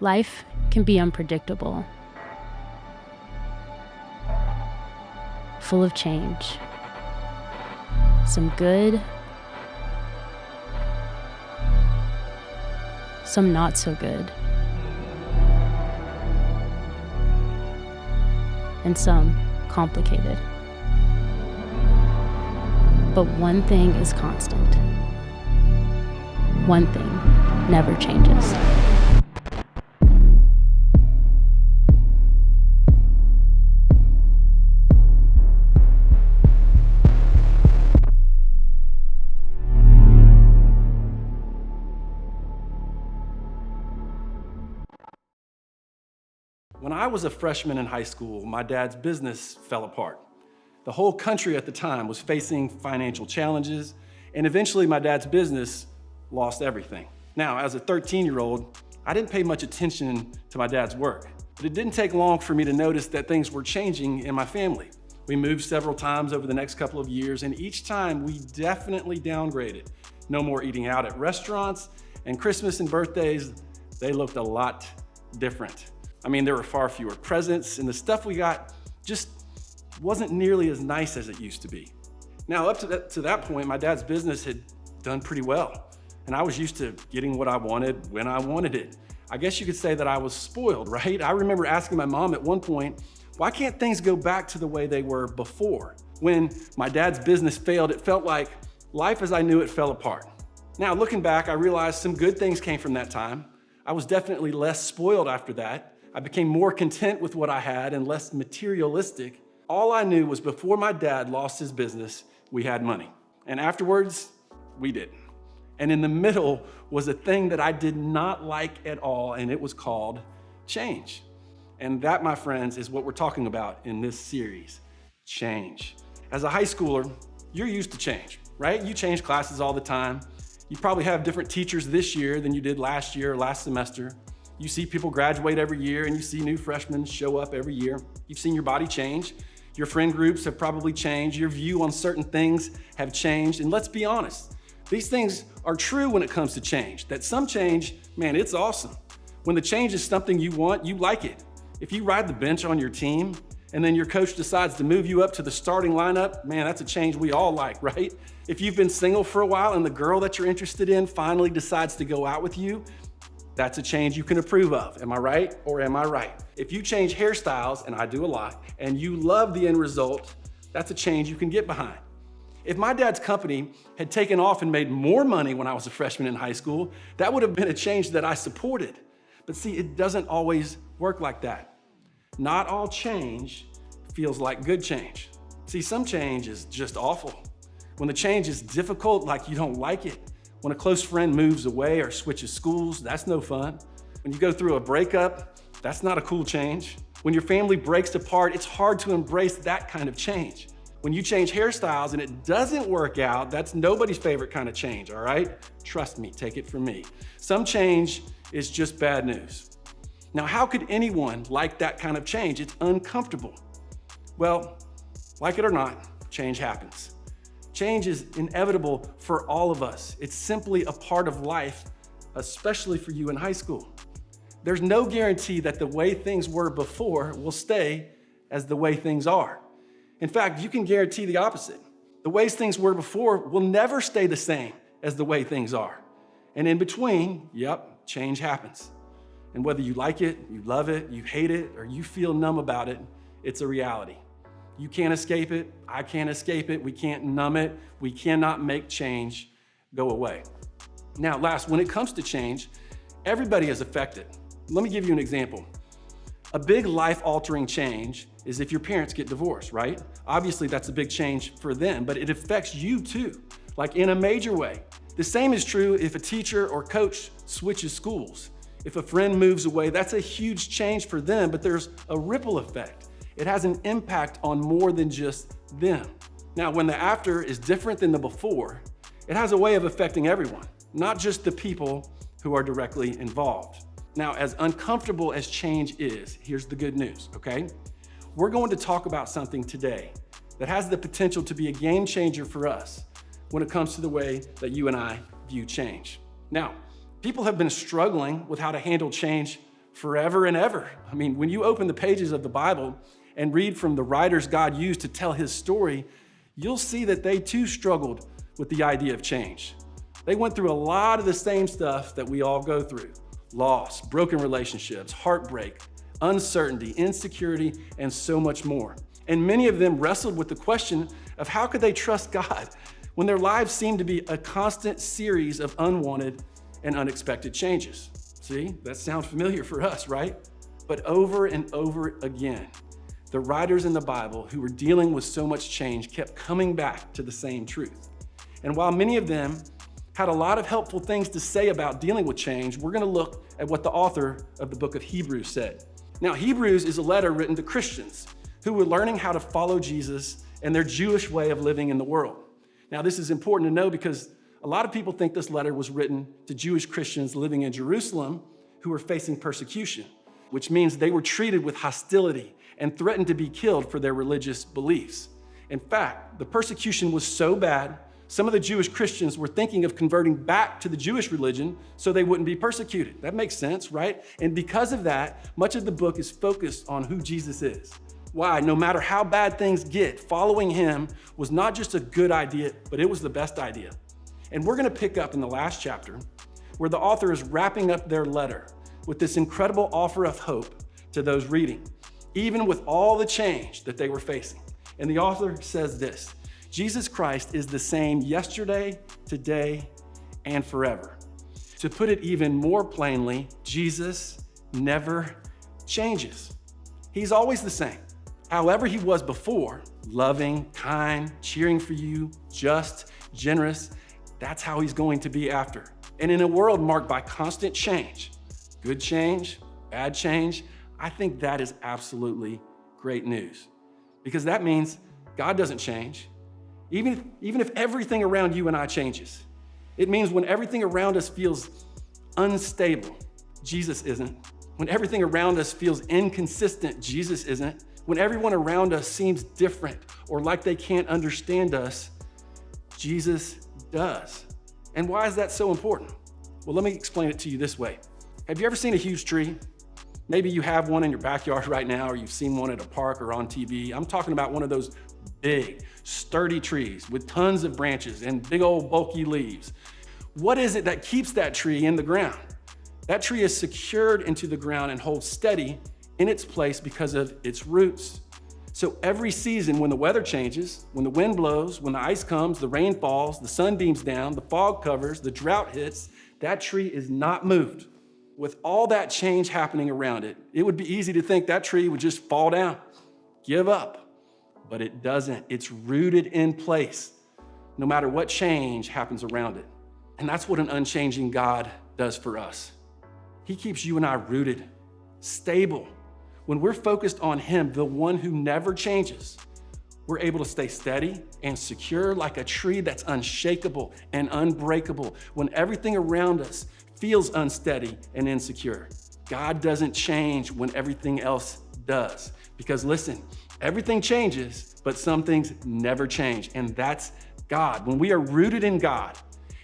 Life can be unpredictable, full of change. Some good, some not so good, and some complicated. But one thing is constant. One thing never changes. When I was a freshman in high school, my dad's business fell apart. The whole country at the time was facing financial challenges, and eventually my dad's business lost everything. Now, as a 13-year-old, I didn't pay much attention to my dad's work, but it didn't take long for me to notice that things were changing in my family. We moved several times over the next couple of years, and each time we definitely downgraded. No more eating out at restaurants, and Christmas and birthdays, they looked a lot different. I mean, there were far fewer presents, and the stuff we got just wasn't nearly as nice as it used to be. Now, up to that point, my dad's business had done pretty well, and I was used to getting what I wanted when I wanted it. I guess you could say that I was spoiled, right? I remember asking my mom at one point, why can't things go back to the way they were before? When my dad's business failed, it felt like life as I knew it fell apart. Now, looking back, I realized some good things came from that time. I was definitely less spoiled after that. I became more content with what I had and less materialistic. All I knew was before my dad lost his business, we had money. And afterwards, we didn't. And in the middle was a thing that I did not like at all, and it was called change. And that, my friends, is what we're talking about in this series, change. As a high schooler, you're used to change, right? You change classes all the time. You probably have different teachers this year than you did last year or last semester. You see people graduate every year, and you see new freshmen show up every year. You've seen your body change. Your friend groups have probably changed. Your view on certain things have changed. And let's be honest, these things are true when it comes to change. That some change, man, it's awesome. When the change is something you want, you like it. If you ride the bench on your team, and then your coach decides to move you up to the starting lineup, man, that's a change we all like, right? If you've been single for a while and the girl that you're interested in finally decides to go out with you, that's a change you can approve of. Am I right or am I right? If you change hairstyles, and I do a lot, and you love the end result, that's a change you can get behind. If my dad's company had taken off and made more money when I was a freshman in high school, that would have been a change that I supported. But see, it doesn't always work like that. Not all change feels like good change. See, some change is just awful. When the change is difficult, like you don't like it, when a close friend moves away or switches schools, that's no fun. When you go through a breakup, that's not a cool change. When your family breaks apart, it's hard to embrace that kind of change. When you change hairstyles and it doesn't work out, that's nobody's favorite kind of change, all right? Trust me, take it from me. Some change is just bad news. Now, how could anyone like that kind of change? It's uncomfortable. Well, like it or not, change happens. Change is inevitable for all of us. It's simply a part of life, especially for you in high school. There's no guarantee that the way things were before will stay as the way things are. In fact, you can guarantee the opposite. The ways things were before will never stay the same as the way things are. And in between, yep, change happens. And whether you like it, you love it, you hate it, or you feel numb about it, it's a reality. You can't escape it, I can't escape it, we can't numb it, we cannot make change go away. Now, last, when it comes to change, everybody is affected. Let me give you an example. A big life-altering change is if your parents get divorced, right? Obviously, that's a big change for them, but it affects you too, like in a major way. The same is true if a teacher or coach switches schools. If a friend moves away, that's a huge change for them, but there's a ripple effect. It has an impact on more than just them. Now, when the after is different than the before, it has a way of affecting everyone, not just the people who are directly involved. Now, as uncomfortable as change is, here's the good news, okay? We're going to talk about something today that has the potential to be a game changer for us when it comes to the way that you and I view change. Now, people have been struggling with how to handle change forever and ever. I mean, when you open the pages of the Bible and read from the writers God used to tell his story, you'll see that they too struggled with the idea of change. They went through a lot of the same stuff that we all go through: loss, broken relationships, heartbreak, uncertainty, insecurity, and so much more. And many of them wrestled with the question of how could they trust God when their lives seemed to be a constant series of unwanted and unexpected changes. See, that sounds familiar for us, right? But over and over again, the writers in the Bible who were dealing with so much change kept coming back to the same truth. And while many of them had a lot of helpful things to say about dealing with change, we're going to look at what the author of the book of Hebrews said. Now, Hebrews is a letter written to Christians who were learning how to follow Jesus and their Jewish way of living in the world. Now, this is important to know because a lot of people think this letter was written to Jewish Christians living in Jerusalem who were facing persecution, which means they were treated with hostility and threatened to be killed for their religious beliefs. In fact, the persecution was so bad, some of the Jewish Christians were thinking of converting back to the Jewish religion so they wouldn't be persecuted. That makes sense, right? And because of that, much of the book is focused on who Jesus is. Why? No matter how bad things get, following him was not just a good idea, but it was the best idea. And we're going to pick up in the last chapter where the author is wrapping up their letter with this incredible offer of hope to those reading, even with all the change that they were facing. And the author says this: Jesus Christ is the same yesterday, today, and forever. To put it even more plainly, Jesus never changes. He's always the same. However he was before, loving, kind, cheering for you, just, generous, that's how he's going to be after. And in a world marked by constant change, good change, bad change, I think that is absolutely great news. Because that means God doesn't change. Even if everything around you and I changes. It means when everything around us feels unstable, Jesus isn't. When everything around us feels inconsistent, Jesus isn't. When everyone around us seems different or like they can't understand us, Jesus does. And why is that so important? Well, let me explain it to you this way. Have you ever seen a huge tree? Maybe you have one in your backyard right now, or you've seen one at a park or on TV. I'm talking about one of those big, sturdy trees with tons of branches and big old bulky leaves. What is it that keeps that tree in the ground? That tree is secured into the ground and holds steady in its place because of its roots. So every season when the weather changes, when the wind blows, when the ice comes, the rain falls, the sun beams down, the fog covers, the drought hits, that tree is not moved. With all that change happening around it, it would be easy to think that tree would just fall down, give up. But it doesn't. It's rooted in place, no matter what change happens around it. And that's what an unchanging God does for us. He keeps you and I rooted, stable. When we're focused on him, the one who never changes, we're able to stay steady and secure like a tree that's unshakable and unbreakable when everything around us feels unsteady and insecure. God doesn't change when everything else does. Because listen, everything changes, but some things never change, and that's God. When we are rooted in God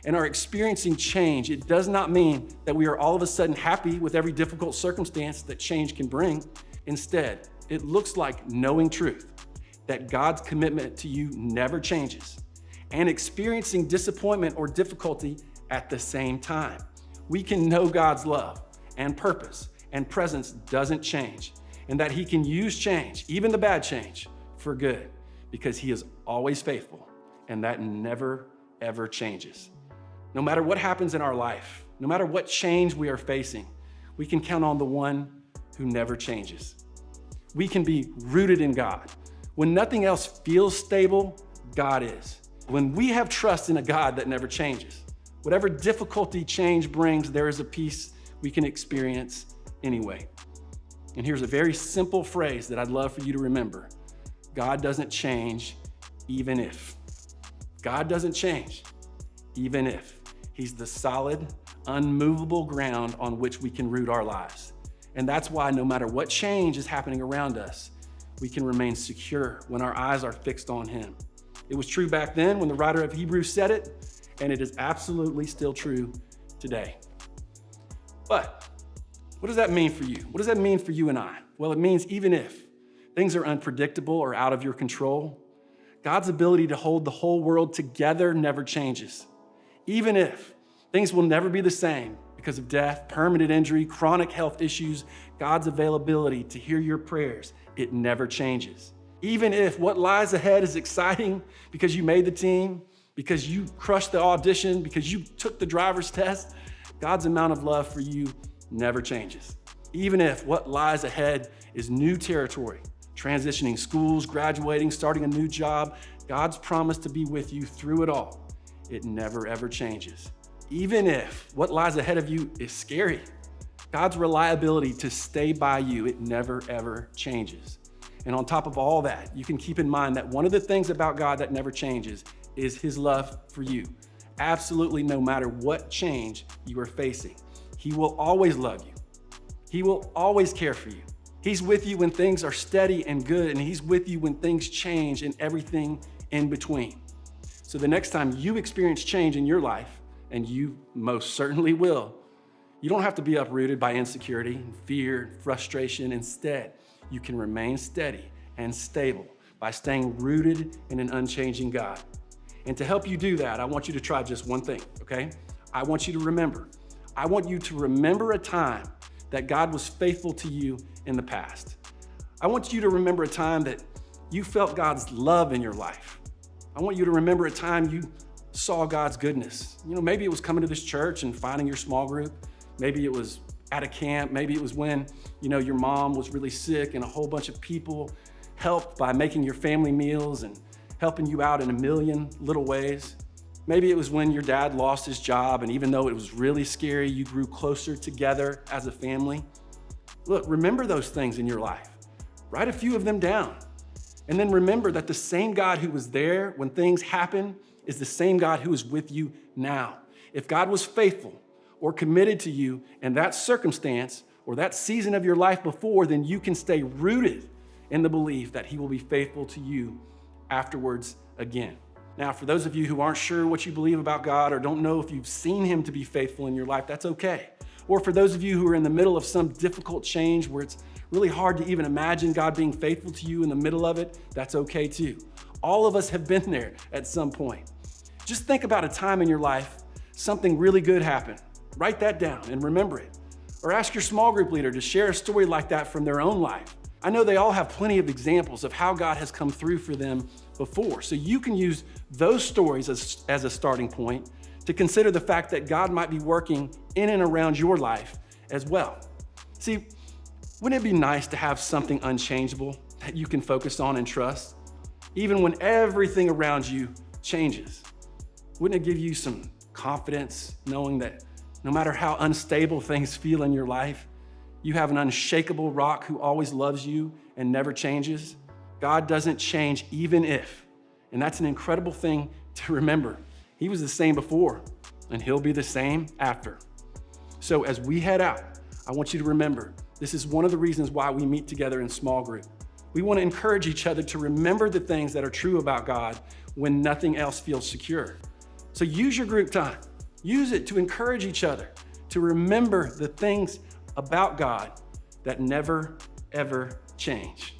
and are experiencing change, it does not mean that we are all of a sudden happy with every difficult circumstance that change can bring. Instead, it looks like knowing truth, that God's commitment to you never changes, and experiencing disappointment or difficulty at the same time. We can know God's love and purpose and presence doesn't change, and that he can use change, even the bad change, for good, because he is always faithful, and that never, ever changes. No matter what happens in our life, no matter what change we are facing, we can count on the one who never changes. We can be rooted in God. When nothing else feels stable, God is. When we have trust in a God that never changes, whatever difficulty change brings, there is a peace we can experience anyway. And here's a very simple phrase that I'd love for you to remember. God doesn't change, even if. God doesn't change, even if. He's the solid, unmovable ground on which we can root our lives. And that's why no matter what change is happening around us, we can remain secure when our eyes are fixed on him. It was true back then when the writer of Hebrews said it, and it is absolutely still true today. But What does that mean for you? What does that mean for you and I? Well, it means even if things are unpredictable or out of your control, God's ability to hold the whole world together never changes. Even if things will never be the same because of death, permanent injury, chronic health issues, God's availability to hear your prayers, it never changes. Even if what lies ahead is exciting because you made the team, because you crushed the audition, because you took the driver's test, God's amount of love for you never changes. Even if what lies ahead is new territory, transitioning schools, graduating, starting a new job, God's promise to be with you through it all, it never ever changes. Even if what lies ahead of you is scary, God's reliability to stay by you, it never ever changes. And on top of all that, you can keep in mind that one of the things about God that never changes is his love for you. Absolutely no matter what change you are facing, he will always love you. He will always care for you. He's with you when things are steady and good, and he's with you when things change and everything in between. So the next time you experience change in your life, and you most certainly will, you don't have to be uprooted by insecurity, fear, frustration. Instead, you can remain steady and stable by staying rooted in an unchanging God. And to help you do that, I want you to try just one thing, okay? I want you to remember. I want you to remember a time that God was faithful to you in the past. I want you to remember a time that you felt God's love in your life. I want you to remember a time you saw God's goodness. Maybe it was coming to this church and finding your small group. Maybe it was at a camp. Maybe it was when, your mom was really sick and a whole bunch of people helped by making your family meals and helping you out in a million little ways. Maybe it was when your dad lost his job, and even though it was really scary, you grew closer together as a family. Look, remember those things in your life. Write a few of them down. And then remember that the same God who was there when things happen is the same God who is with you now. If God was faithful or committed to you in that circumstance or that season of your life before, then you can stay rooted in the belief that he will be faithful to you afterwards again. Now, for those of you who aren't sure what you believe about God or don't know if you've seen him to be faithful in your life, that's okay. Or for those of you who are in the middle of some difficult change where it's really hard to even imagine God being faithful to you in the middle of it, that's okay too. All of us have been there at some point. Just think about a time in your life, something really good happened. Write that down and remember it. Or ask your small group leader to share a story like that from their own life. I know they all have plenty of examples of how God has come through for them before. So you can use those stories as a starting point to consider the fact that God might be working in and around your life as well. See, wouldn't it be nice to have something unchangeable that you can focus on and trust, even when everything around you changes? Wouldn't it give you some confidence knowing that no matter how unstable things feel in your life, you have an unshakable rock who always loves you and never changes? God doesn't change even if. And that's an incredible thing to remember. He was the same before, and he'll be the same after. So as we head out, I want you to remember, this is one of the reasons why we meet together in small group. We want to encourage each other to remember the things that are true about God when nothing else feels secure. So use your group time. Use it to encourage each other to remember the things about God that never, ever change.